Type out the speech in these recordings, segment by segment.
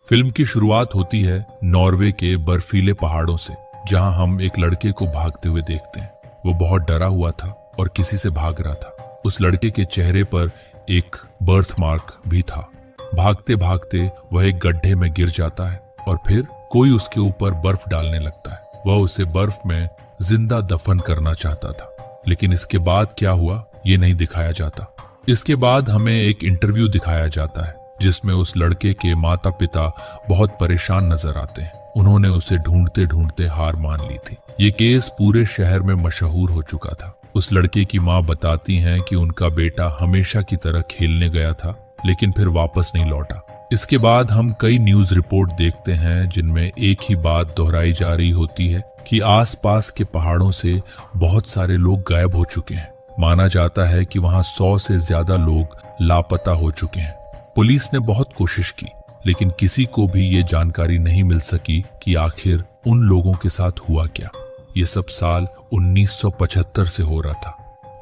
Film की शुरुआत होती है नॉर्वे के बर्फीले पहाड़ों से, जहां हम एक लड़के को भागते हुए देखते हैं। वो बहुत डरा हुआ था और किसी से भाग रहा था। उस लड़के के चेहरे पर एक बर्थ मार्क भी था। भागते भागते वह एक गड्ढे में गिर जाता है और फिर कोई उसके ऊपर बर्फ डालने लगता है। वह उसे बर्फ में जिंदा दफन करना चाहता था, लेकिन इसके बाद क्या हुआ ये नहीं दिखाया जाता। इसके बाद हमें एक इंटरव्यू दिखाया जाता है जिसमें उस लड़के के माता पिता बहुत परेशान नजर आते हैं। उन्होंने उसे ढूंढते ढूंढते हार मान ली थी। ये केस पूरे शहर में मशहूर हो चुका था। उस लड़के की माँ बताती हैं कि उनका बेटा हमेशा की तरह खेलने गया था, लेकिन फिर वापस नहीं लौटा। इसके बाद हम कई न्यूज रिपोर्ट देखते हैं जिनमें एक ही बात दोहराई जा रही होती है कि आसपास के पहाड़ों से बहुत सारे लोग गायब हो चुके हैं। माना जाता है कि वहां 100 से ज्यादा लोग लापता हो चुके हैं। पुलिस ने बहुत कोशिश की, लेकिन किसी को भी ये जानकारी नहीं मिल सकी कि आखिर उन लोगों के साथ हुआ क्या। ये सब साल 1975 से हो रहा था।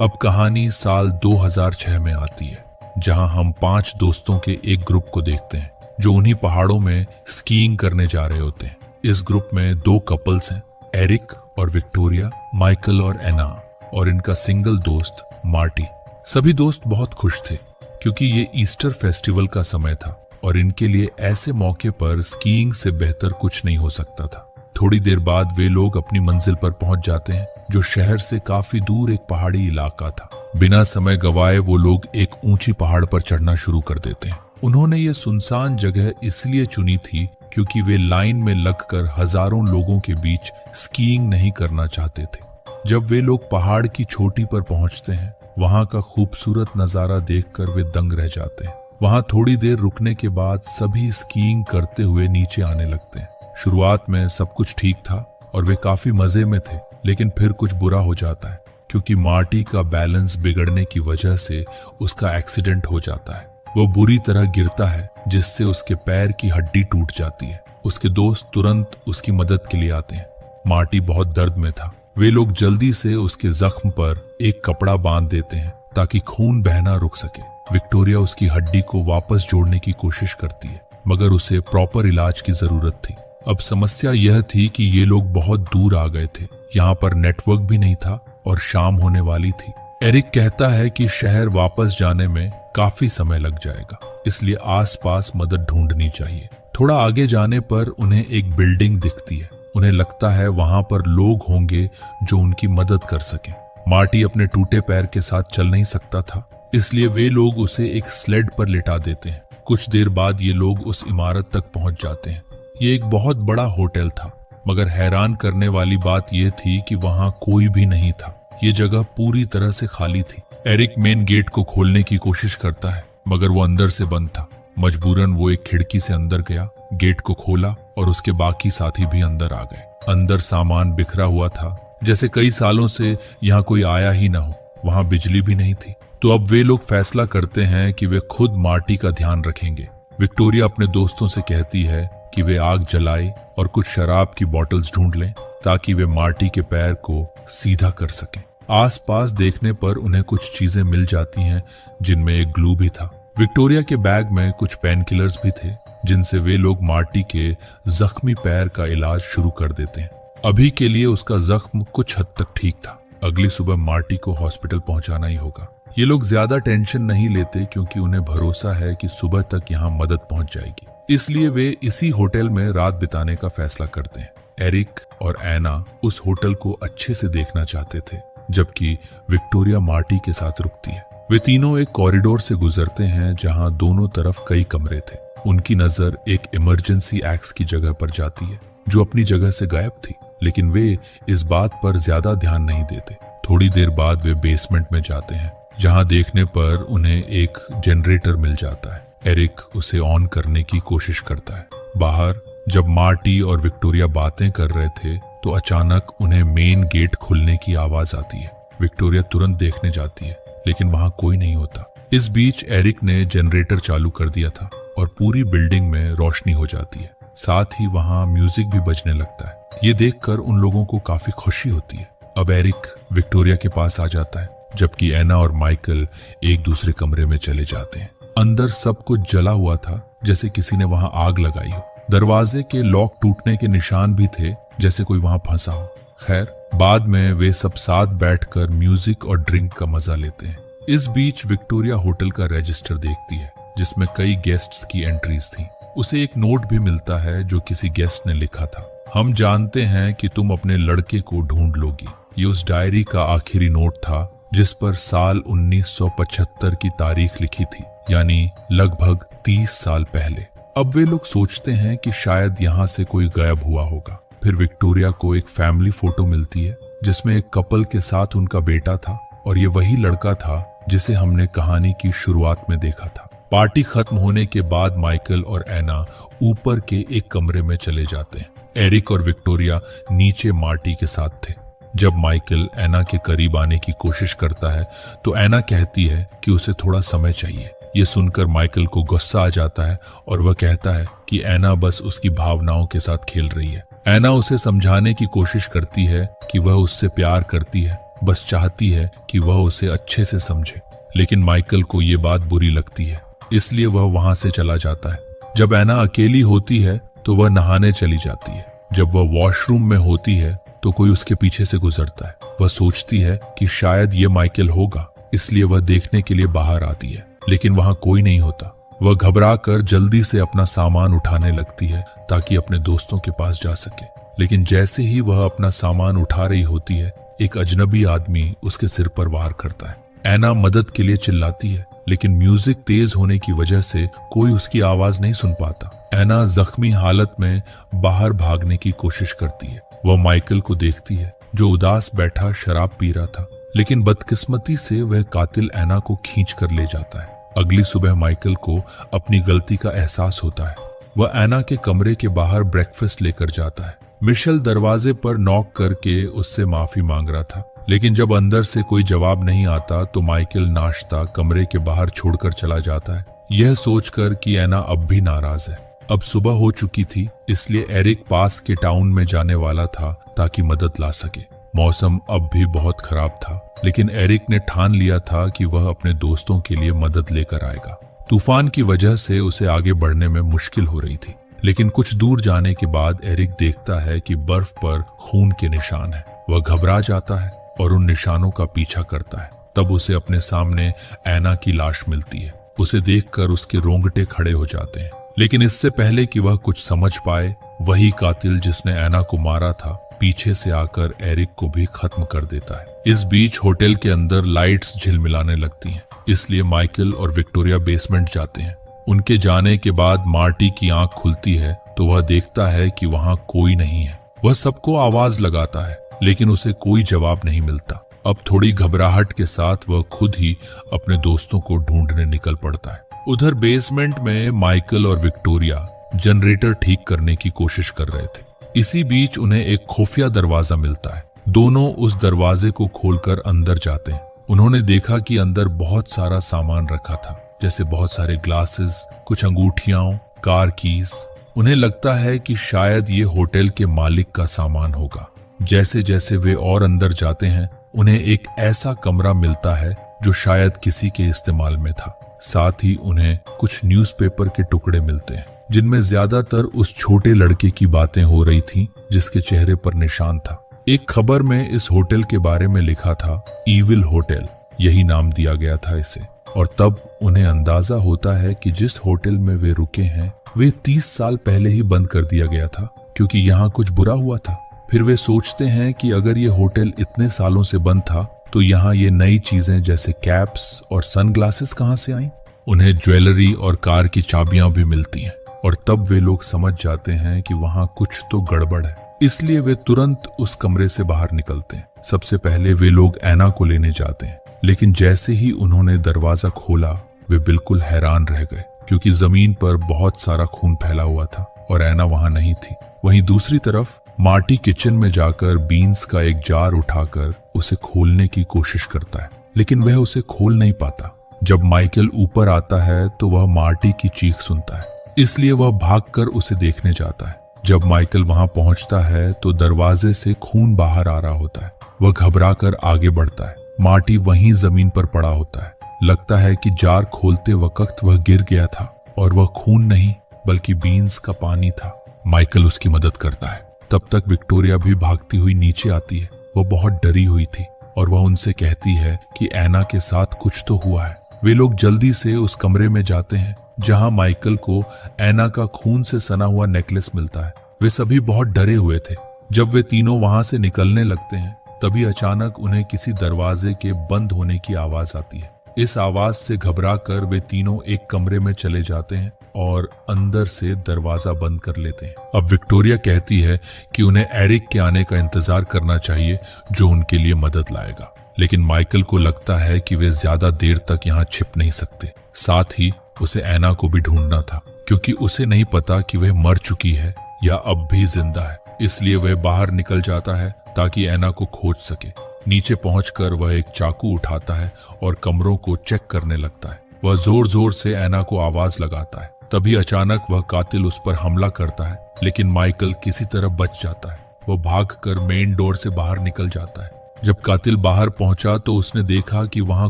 अब कहानी साल 2006 में आती है, जहां हम 5 दोस्तों के एक ग्रुप को देखते हैं जो उन्हीं पहाड़ों में स्कीइंग करने जा रहे होते हैं। इस ग्रुप में 2 कपल्स हैं, एरिक और विक्टोरिया, माइकल और एना, और इनका सिंगल दोस्त मार्टी। सभी दोस्त बहुत खुश थे क्योंकि ये ईस्टर फेस्टिवल का समय था और इनके लिए ऐसे मौके पर स्कीइंग से बेहतर कुछ नहीं हो सकता था। थोड़ी देर बाद वे लोग अपनी मंजिल पर पहुंच जाते हैं, जो शहर से काफी दूर एक पहाड़ी इलाका था। बिना समय गवाए वो लोग एक ऊंची पहाड़ पर चढ़ना शुरू कर देते हैं। उन्होंने ये सुनसान जगह इसलिए चुनी थी क्योंकि वे लाइन में लगकर हजारों लोगों के बीच स्कीइंग नहीं करना चाहते थे। जब वे लोग पहाड़ की चोटी पर पहुंचते हैं, वहां का खूबसूरत नजारा देखकर वे दंग रह जाते हैं। वहां थोड़ी देर रुकने के बाद सभी स्कीइंग करते हुए नीचे आने लगते हैं। शुरुआत में सब कुछ ठीक था और वे काफी मजे में थे, लेकिन फिर कुछ बुरा हो जाता है क्योंकि मार्टी का बैलेंस बिगड़ने की वजह से उसका एक्सीडेंट हो जाता है। वो बुरी तरह गिरता है जिससे उसके पैर की हड्डी टूट जाती है। उसके दोस्त तुरंत उसकी मदद के लिए आते हैं। मार्टी बहुत दर्द में था। वे लोग जल्दी से उसके जख्म पर एक कपड़ा बांध देते हैं ताकि खून बहना रुक सके। विक्टोरिया उसकी हड्डी को वापस जोड़ने की कोशिश करती है, मगर उसे प्रॉपर इलाज की जरूरत थी। अब समस्या यह थी कि ये लोग बहुत दूर आ गए थे, यहाँ पर नेटवर्क भी नहीं था और शाम होने वाली थी। एरिक कहता है कि शहर वापस जाने में काफी समय लग जाएगा, इसलिए आसपास मदद ढूंढनी चाहिए। थोड़ा आगे जाने पर उन्हें एक बिल्डिंग दिखती है। उन्हें लगता है वहां पर लोग होंगे जो उनकी मदद कर सकें। मार्टी अपने टूटे पैर के साथ चल नहीं सकता था, इसलिए वे लोग उसे एक स्लेड पर लिटा देते हैं। कुछ देर बाद ये लोग उस इमारत तक पहुंच जाते हैं। ये एक बहुत बड़ा होटल था, मगर हैरान करने वाली बात यह थी कि वहां कोई भी नहीं था। ये जगह पूरी तरह से खाली थी। एरिक मेन गेट को खोलने की कोशिश करता है, मगर वो अंदर से बंद था। मजबूरन वो एक खिड़की से अंदर गया, गेट को खोला और उसके बाकी साथी भी अंदर आ गए। अंदर सामान बिखरा हुआ था, जैसे कई सालों से यहाँ कोई आया ही ना हो। वहां बिजली भी नहीं थी। तो अब वे लोग फैसला करते हैं कि वे खुद मार्टी का ध्यान रखेंगे। विक्टोरिया अपने दोस्तों से कहती है कि वे आग जलाए और कुछ शराब की बोतल्स ढूंढ लें ताकि वे मार्टी के पैर को सीधा कर सकें। आसपास देखने पर उन्हें कुछ चीजें मिल जाती हैं, जिनमें एक ग्लू भी था। विक्टोरिया के बैग में कुछ पेन किलर्स भी थे, जिनसे वे लोग मार्टी के जख्मी पैर का इलाज शुरू कर देते हैं। अभी के लिए उसका जख्म कुछ हद तक ठीक था। अगली सुबह मार्टी को हॉस्पिटल पहुंचाना ही होगा। ये लोग ज्यादा टेंशन नहीं लेते क्योंकि उन्हें भरोसा है कि सुबह तक यहाँ मदद पहुंच जाएगी, इसलिए वे इसी होटल में रात बिताने का फैसला करते हैं। एरिक और एना उस होटल को अच्छे से देखना चाहते थे, जबकि विक्टोरिया मार्टी के साथ रुकती है। वे तीनों एक कॉरिडोर से गुजरते हैं जहां दोनों तरफ कई कमरे थे। उनकी नजर एक इमरजेंसी एक्स की जगह पर जाती है जो अपनी जगह से गायब थी, लेकिन वे इस बात पर ज्यादा ध्यान नहीं देते। थोड़ी देर बाद वे बेसमेंट में जाते हैं, जहां देखने पर उन्हें एक जनरेटर मिल जाता है। एरिक उसे ऑन करने की कोशिश करता है। बाहर जब मार्टी और विक्टोरिया बातें कर रहे थे तो अचानक उन्हें मेन गेट खुलने की आवाज आती है। विक्टोरिया तुरंत देखने जाती है, लेकिन वहां कोई नहीं होता। इस बीच एरिक ने जनरेटर चालू कर दिया था और पूरी बिल्डिंग में रोशनी हो जाती है। साथ ही वहां म्यूजिक भी बजने लगता है। ये देखकर उन लोगों को काफी खुशी होती है। अब एरिक विक्टोरिया के पास आ जाता है, जबकि एना और माइकल एक दूसरे कमरे में चले जाते हैं। अंदर सब कुछ जला हुआ था, जैसे किसी ने वहां आग लगाई हो। दरवाजे के लॉक टूटने के निशान भी थे, जैसे कोई वहां फंसा हो। खैर, बाद में वे सब साथ बैठकर म्यूजिक और ड्रिंक का मजा लेते हैं। इस बीच विक्टोरिया होटल का रजिस्टर देखती है, जिसमें कई गेस्ट्स की एंट्रीज थी। उसे एक नोट भी मिलता है जो किसी गेस्ट ने लिखा था। हम जानते हैं कि तुम अपने लड़के को ढूंढ लोगी। ये उस डायरी का आखिरी नोट था जिस पर साल 1975 की तारीख लिखी थी, यानी लगभग 30 साल पहले। अब वे लोग सोचते हैं कि शायद यहाँ से कोई गायब हुआ होगा। फिर विक्टोरिया को एक फैमिली फोटो मिलती है जिसमें एक कपल के साथ उनका बेटा था, और ये वही लड़का था जिसे हमने कहानी की शुरुआत में देखा था। पार्टी खत्म होने के बाद माइकल और एना ऊपर के एक कमरे में चले जाते हैं। एरिक और विक्टोरिया नीचे मार्टी के साथ थे। जब माइकल एना के करीब आने की कोशिश करता है तो एना कहती है कि उसे थोड़ा समय चाहिए। ये सुनकर माइकल को गुस्सा आ जाता है और वह कहता है कि एना बस उसकी भावनाओं के साथ खेल रही है। एना उसे समझाने की कोशिश करती है कि वह उससे प्यार करती है, बस चाहती है कि वह उसे अच्छे से समझे। लेकिन माइकल को ये बात बुरी लगती है, इसलिए वह वहां से चला जाता है। जब एना अकेली होती है तो वह नहाने चली जाती है। जब वह वॉशरूम में होती है तो कोई उसके पीछे से गुजरता है। वह सोचती है कि शायद ये माइकल होगा, इसलिए वह देखने के लिए बाहर आती है, लेकिन वहां कोई नहीं होता। वह घबराकर जल्दी से अपना सामान उठाने लगती है ताकि अपने दोस्तों के पास जा सके। लेकिन जैसे ही वह अपना सामान उठा रही होती है, एक अजनबी आदमी उसके सिर पर वार करता है। एना मदद के लिए चिल्लाती है, लेकिन म्यूजिक तेज होने की वजह से कोई उसकी आवाज नहीं सुन पाता। एना जख्मी हालत में बाहर भागने की कोशिश करती है। वह माइकल को देखती है जो उदास बैठा शराब पी रहा था, लेकिन बदकिस्मती से वह कातिल एना को खींच कर ले जाता है। अगली सुबह माइकल को अपनी गलती का एहसास होता है। वह एना के कमरे के बाहर ब्रेकफास्ट लेकर जाता है। मिशेल दरवाजे पर नॉक करके उससे माफी मांग रहा था, लेकिन जब अंदर से कोई जवाब नहीं आता तो माइकल नाश्ता कमरे के बाहर छोड़कर चला जाता है, यह सोचकर कि एना अब भी नाराज है। अब सुबह हो चुकी थी, इसलिए एरिक पास के टाउन में जाने वाला था ताकि मदद ला सके। मौसम अब भी बहुत खराब था, लेकिन एरिक ने ठान लिया था कि वह अपने दोस्तों के लिए मदद लेकर आएगा। तूफान की वजह से उसे आगे बढ़ने में मुश्किल हो रही थी, लेकिन कुछ दूर जाने के बाद एरिक देखता है कि बर्फ पर खून के निशान हैं। वह घबरा जाता है और उन निशानों का पीछा करता है। तब उसे अपने सामने एना की लाश मिलती है। उसे देखकर उसके रोंगटे खड़े हो जाते हैं, लेकिन इससे पहले कि वह कुछ समझ पाए, वही कातिल जिसने एना को मारा था पीछे से आकर एरिक को भी खत्म कर देता है। इस बीच होटल के अंदर लाइट्स झिलमिलाने लगती हैं, इसलिए माइकल और विक्टोरिया बेसमेंट जाते हैं। उनके जाने के बाद मार्टी की आंख खुलती है तो वह देखता है कि वहां कोई नहीं है। वह सबको आवाज लगाता है, लेकिन उसे कोई जवाब नहीं मिलता। अब थोड़ी घबराहट के साथ वह खुद ही अपने दोस्तों को ढूंढने निकल पड़ता है। उधर बेसमेंट में माइकल और विक्टोरिया जनरेटर ठीक करने की कोशिश कर रहे थे। इसी बीच उन्हें एक खुफिया दरवाजा मिलता है। दोनों उस दरवाजे को खोलकर अंदर जाते हैं। उन्होंने देखा कि अंदर बहुत सारा सामान रखा था, जैसे बहुत सारे ग्लासेस, कुछ अंगूठियां, कार कीज। उन्हें लगता है कि शायद ये होटल के मालिक का सामान होगा। जैसे जैसे वे और अंदर जाते हैं, उन्हें एक ऐसा कमरा मिलता है जो शायद किसी के इस्तेमाल में था। साथ ही उन्हें कुछ न्यूज़पेपर के टुकड़े मिलते हैं, जिनमें ज्यादातर उस छोटे लड़के की बातें हो रही थीं, जिसके चेहरे पर निशान था। एक खबर में इस होटल के बारे में लिखा था ईविल होटल, यही नाम दिया गया था इसे। और तब उन्हें अंदाजा होता है कि जिस होटल में वे रुके हैं वे 30 साल पहले ही बंद कर दिया गया था, क्योंकि यहाँ कुछ बुरा हुआ था। फिर वे सोचते हैं कि अगर ये होटल इतने सालों से बंद था तो यहाँ ये नई चीजें जैसे कैप्स और सनग्लासेस कहाँ से आईं? उन्हें ज्वेलरी और कार की चाबियां भी मिलती हैं, और तब वे लोग समझ जाते हैं कि वहां कुछ तो गड़बड़ है। इसलिए वे तुरंत उस कमरे से बाहर निकलते हैं। सबसे पहले वे लोग एना को लेने जाते हैं, लेकिन जैसे ही उन्होंने दरवाजा खोला वे बिल्कुल हैरान रह गए, क्योंकि जमीन पर बहुत सारा खून फैला हुआ था और एना वहां नहीं थी। वहीं दूसरी तरफ मार्टी किचन में जाकर बीन्स का एक जार उठाकर उसे खोलने की कोशिश करता है, लेकिन वह उसे खोल नहीं पाता। जब माइकल ऊपर आता है तो वह मार्टी की चीख सुनता है, इसलिए वह भागकर उसे देखने जाता है। जब माइकल वहां पहुंचता है तो दरवाजे से खून बाहर आ रहा होता है। वह घबराकर आगे बढ़ता है। मार्टी वहीं जमीन पर पड़ा होता है। लगता है कि जार खोलते वक्त वह गिर गया था और वह खून नहीं बल्कि बीन्स का पानी था। माइकल उसकी मदद करता है। तब तक विक्टोरिया भी भागती हुई नीचे आती है। वो बहुत डरी हुई थी और वह उनसे कहती है कि ऐना के साथ कुछ तो हुआ है। वे लोग जल्दी से उस कमरे में जाते हैं जहां माइकल को ऐना का खून से सना हुआ नेकलेस मिलता है। वे सभी बहुत डरे हुए थे। जब वे तीनों वहां से निकलने लगते हैं तभी अचानक उन्हें किसी दरवाजे के बंद होने की आवाज आती है। इस आवाज से घबराकर वे तीनों एक कमरे में चले जाते हैं और अंदर से दरवाजा बंद कर लेते हैं। अब विक्टोरिया कहती है कि उन्हें एरिक के आने का इंतजार करना चाहिए जो उनके लिए मदद लाएगा, लेकिन माइकल को लगता है कि वे ज्यादा देर तक यहाँ छिप नहीं सकते। साथ ही उसे ऐना को भी ढूंढना था क्योंकि उसे नहीं पता कि वह मर चुकी है या अब भी जिंदा है। इसलिए वह बाहर निकल जाता है ताकि ऐना को खोज सके। नीचे पहुंचकर वह एक चाकू उठाता है और कमरों को चेक करने लगता है। वह जोर जोर से ऐना को आवाज लगाता है। तभी अचानक वह कातिल उस पर हमला करता है, लेकिन माइकल किसी तरह बच जाता है। वह भागकर मेन डोर से बाहर निकल जाता है। जब कातिल बाहर पहुंचा तो उसने देखा कि वहां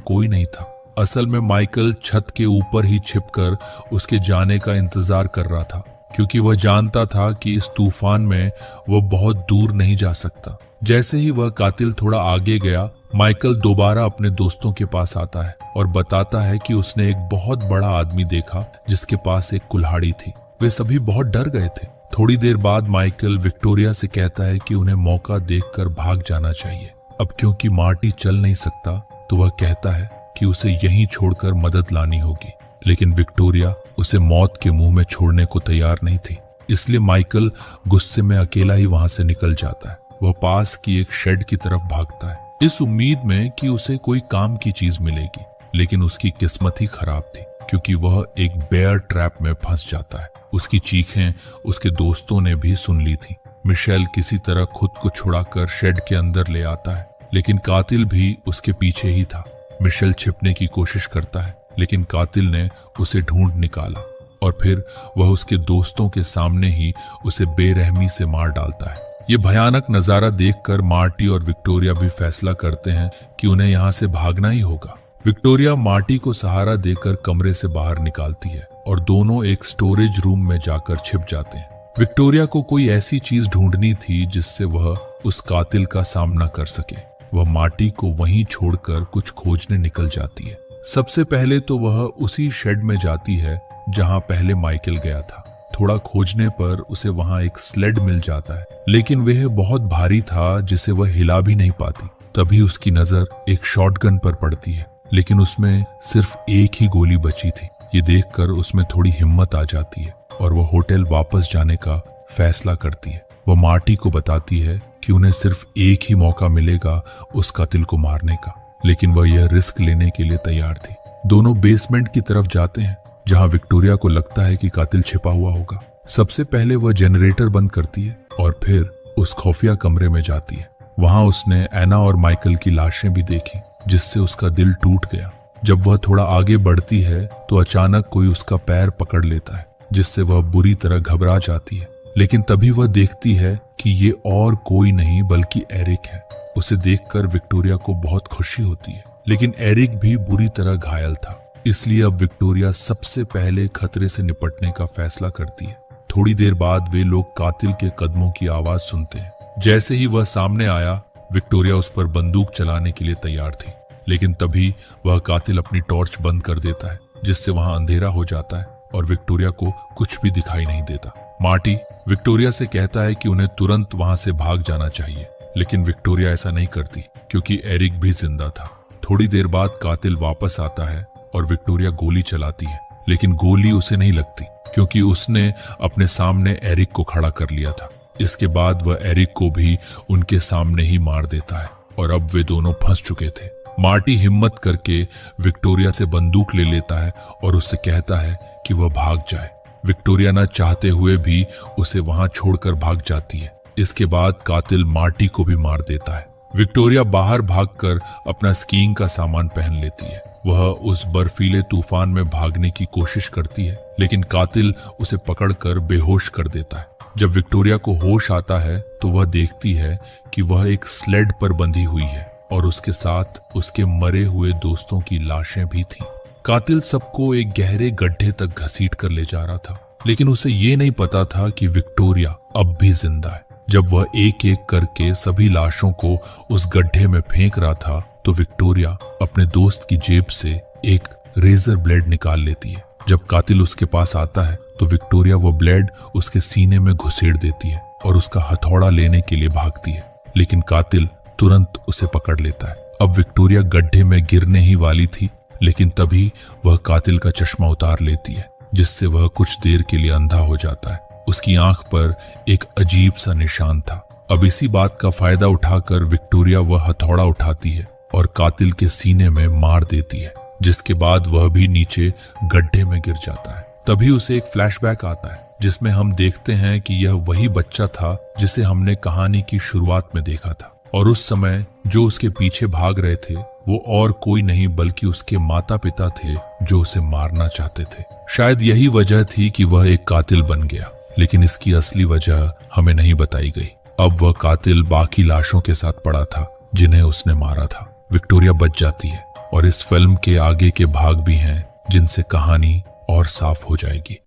कोई नहीं था। असल में माइकल छत के ऊपर ही छिपकर उसके जाने का इंतजार कर रहा था, क्योंकि वह जानता था कि इस तूफान में वह बहुत दूर नहीं जा सकता। जैसे ही वह कातिल थोड़ा आगे गया, माइकल दोबारा अपने दोस्तों के पास आता है और बताता है कि उसने एक बहुत बड़ा आदमी देखा जिसके पास एक कुल्हाड़ी थी। वे सभी बहुत डर गए थे। थोड़ी देर बाद माइकल विक्टोरिया से कहता है कि उन्हें मौका देखकर भाग जाना चाहिए। अब क्योंकि मार्टी चल नहीं सकता तो वह कहता है कि उसे यहीं छोड़कर मदद लानी होगी, लेकिन विक्टोरिया उसे मौत के मुंह में छोड़ने को तैयार नहीं थी। इसलिए माइकल गुस्से में अकेला ही वहां से निकल जाता है। वह पास की एक शेड की तरफ भागता है, इस उम्मीद में कि उसे कोई काम की चीज मिलेगी, लेकिन उसकी किस्मत ही खराब थी क्योंकि वह एक बेयर ट्रैप में फंस जाता है। उसकी चीखें उसके दोस्तों ने भी सुन ली थी। मिशेल किसी तरह खुद को छुड़ाकर शेड के अंदर ले आता है, लेकिन कातिल भी उसके पीछे ही था। मिशेल छिपने की कोशिश करता है, लेकिन कातिल ने उसे ढूंढ निकाला और फिर वह उसके दोस्तों के सामने ही उसे बेरहमी से मार डालता है। ये भयानक नजारा देखकर मार्टी और विक्टोरिया भी फैसला करते हैं कि उन्हें यहाँ से भागना ही होगा। विक्टोरिया मार्टी को सहारा देकर कमरे से बाहर निकालती है और दोनों एक स्टोरेज रूम में जाकर छिप जाते हैं। विक्टोरिया को कोई ऐसी चीज ढूंढनी थी जिससे वह उस कातिल का सामना कर सके। वह मार्टी को वहीं छोड़कर कुछ खोजने निकल जाती है। सबसे पहले तो वह उसी शेड में जाती है जहां पहले माइकल गया था। थोड़ा खोजने पर उसे वहां एक स्लेड मिल जाता है, लेकिन वह बहुत भारी था जिसे वह हिला भी नहीं पाती। तभी उसकी नजर एक शॉटगन पर पड़ती है, लेकिन उसमें सिर्फ एक ही गोली बची थी। ये देखकर उसमें थोड़ी हिम्मत आ जाती है और वह होटल वापस जाने का फैसला करती है। वह मार्टी को बताती है कि उन्हें सिर्फ एक ही मौका मिलेगा उस कातिल को मारने का, लेकिन वह यह रिस्क लेने के लिए तैयार थी। दोनों बेसमेंट की तरफ जाते हैं जहां विक्टोरिया को लगता है कि कातिल छिपा हुआ होगा। सबसे पहले वह जनरेटर बंद करती है और फिर उस खुफिया कमरे में जाती है। वहां उसने ऐना और माइकल की लाशें भी देखी, जिससे उसका दिल टूट गया। जब वह थोड़ा आगे बढ़ती है तो अचानक कोई उसका पैर पकड़ लेता है, जिससे वह बुरी तरह घबरा जाती है। लेकिन तभी वह देखती है कि ये और कोई नहीं बल्कि एरिक है। उसे देखकर विक्टोरिया को बहुत खुशी होती है, लेकिन एरिक भी बुरी तरह घायल था। इसलिए अब विक्टोरिया सबसे पहले खतरे से निपटने का फैसला करती है। थोड़ी देर बाद वे लोग कातिल के कदमों की आवाज सुनते हैं। जैसे ही वह सामने आया, विक्टोरिया उस पर बंदूक चलाने के लिए तैयार थी, लेकिन तभी वह कातिल अपनी टॉर्च बंद कर देता है, जिससे वहां अंधेरा हो जाता है और विक्टोरिया को कुछ भी दिखाई नहीं देता। मार्टी विक्टोरिया से कहता है कि उन्हें तुरंत वहां से भाग जाना चाहिए, लेकिन विक्टोरिया ऐसा नहीं करती क्योंकि एरिक भी जिंदा था। थोड़ी देर बाद कातिल वापस आता है और विक्टोरिया गोली चलाती है, लेकिन गोली उसे नहीं लगती क्योंकि उसने अपने सामने एरिक को खड़ा कर लिया था। इसके बाद वह एरिक को भी उनके सामने ही मार देता है और अब वे दोनों फंस चुके थे। मार्टी हिम्मत करके विक्टोरिया से बंदूक ले लेता है और उससे कहता है कि वह भाग जाए। विक्टोरिया न चाहते हुए भी उसे वहां छोड़कर भाग जाती है। इसके बाद कातिल मार्टी को भी मार देता है। विक्टोरिया बाहर भागकर अपना स्कीइंग का सामान पहन लेती है। वह उस बर्फीले तूफान में भागने की कोशिश करती है, लेकिन कातिल उसे पकड़कर बेहोश कर देता है। जब विक्टोरिया को होश आता है तो वह देखती है कि वह एक स्लेड पर बंधी हुई है और उसके साथ उसके मरे हुए दोस्तों की लाशें भी थीं। कातिल सबको एक गहरे गड्ढे तक घसीट कर ले जा रहा था। लेकिन उसे ये नहीं पता था कि विक्टोरिया अब भी जिंदा है। जब वह एक एक करके सभी लाशों को उस गड्ढे में फेंक रहा था तो विक्टोरिया अपने दोस्त की जेब से एक रेजर ब्लेड निकाल लेती है। जब कातिल उसके पास आता है तो विक्टोरिया वो ब्लेड उसके सीने में घुसेड़ देती है और उसका हथौड़ा लेने के लिए भागती है, लेकिन कातिल तुरंत उसे पकड़ लेता है। अब विक्टोरिया गड्ढे में गिरने ही वाली थी, लेकिन तभी वह कातिल का चश्मा उतार लेती है, जिससे वह कुछ देर के लिए अंधा हो जाता है। उसकी आंख पर एक अजीब सा निशान था। अब इसी बात का फायदा उठाकर विक्टोरिया वह हथौड़ा उठाती है और कातिल के सीने में मार देती है, जिसके बाद वह भी नीचे गड्ढे में गिर जाता है। तभी उसे एक फ्लैशबैक आता है जिसमें हम देखते हैं कि यह वही बच्चा था जिसे हमने कहानी की शुरुआत में देखा था, और उस समय जो उसके पीछे भाग रहे थे वो और कोई नहीं बल्कि उसके माता पिता थे जो उसे मारना चाहते थे। शायद यही वजह थी कि वह एक कातिल बन गया, लेकिन इसकी असली वजह हमें नहीं बताई गई। अब वह कातिल बाकी लाशों के साथ पड़ा था जिन्हें उसने मारा था। विक्टोरिया बच जाती है और इस फिल्म के आगे के भाग भी हैं जिनसे कहानी और साफ हो जाएगी।